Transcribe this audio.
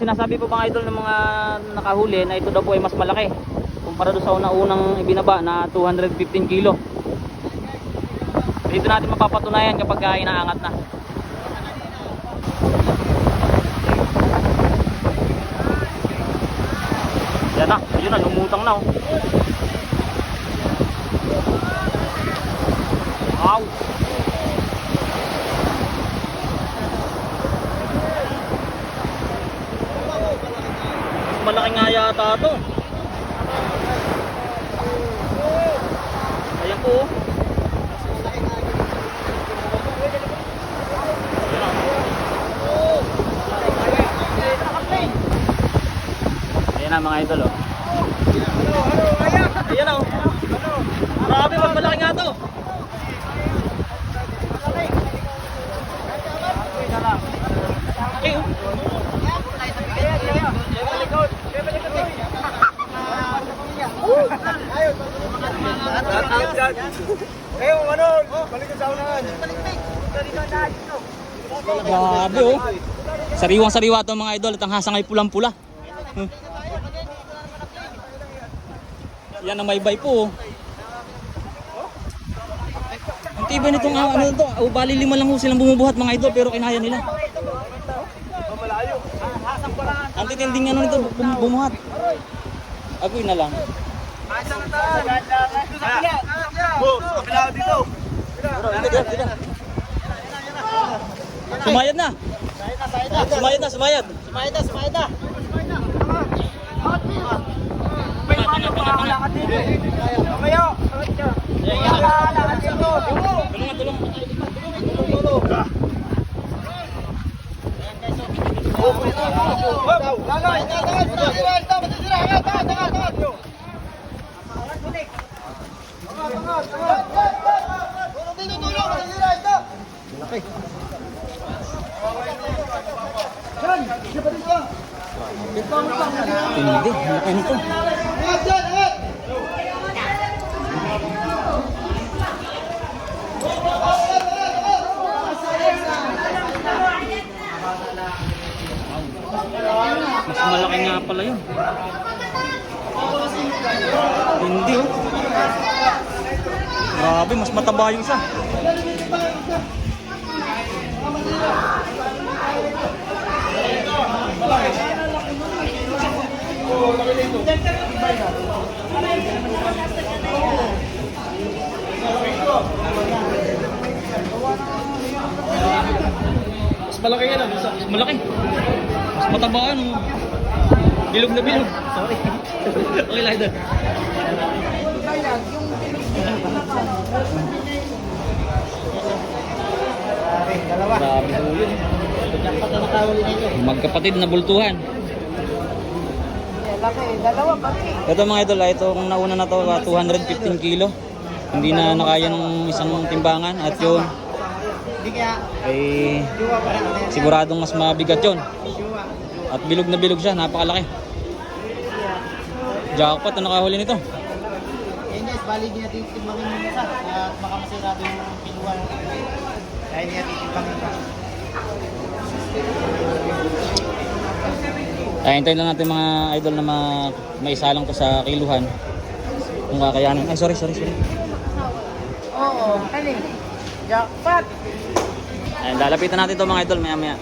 Sinasabi po mga idol ng mga nakahuli na ito daw po ay mas malaki kumpara doon sa unang ibinaba na 215 kilo. Dito natin mapapatunayan kapag inaangat na. Yan na, ayun na, lumutang na oh. Wow. Malaki nga yata ito. Ayan po. Ayan na mga idol oh. Ayan na oh. Grabe, mas malaki nga ito. Okay oh. Balik sa unahan. Grabe oh. Sariwang sariwa ito mga idol at ang hasang ay pulang-pula. Yan ang may bay po oh. Ang tibay nitong ano ito, bali 5 lang ho silang bumubuhat mga idol pero kinaya nila. Ang titinding ano nito bumuhat. Agoy na lang. Sumayad na. Sumayad na, sumayad. Sumayad na. Hindi, laki nito. Mas malaki nga pala yun. Hindi oh. Grabe, mas mataba yung isa. Mas malaki yan, mas malaki. Mas mataba yan. Bilog na bilog. Sorry. Okay lang doon. Grabe po yun. Magkapatid na bultuhan. Dalawa pati. Ito mga idol, itong nauna na to 215 kilo. Hindi na nakaya ng isang timbangan at yun ay siguradong mas mabigat yun. At bilog na bilog siya, napakalaki. Jackpot na nakahuli nito. Yan guys, bali din natin timbangin yung isa at baka masirado yung pinuha. Kaya hindi natin timbangin pa. Hintayin lang natin mga idol na maisalang to sa kiluhan. Kung kakayanin. Ay, sorry. Oo, ano? Jackpot! Ayan, lalapitan natin to mga idol maya maya.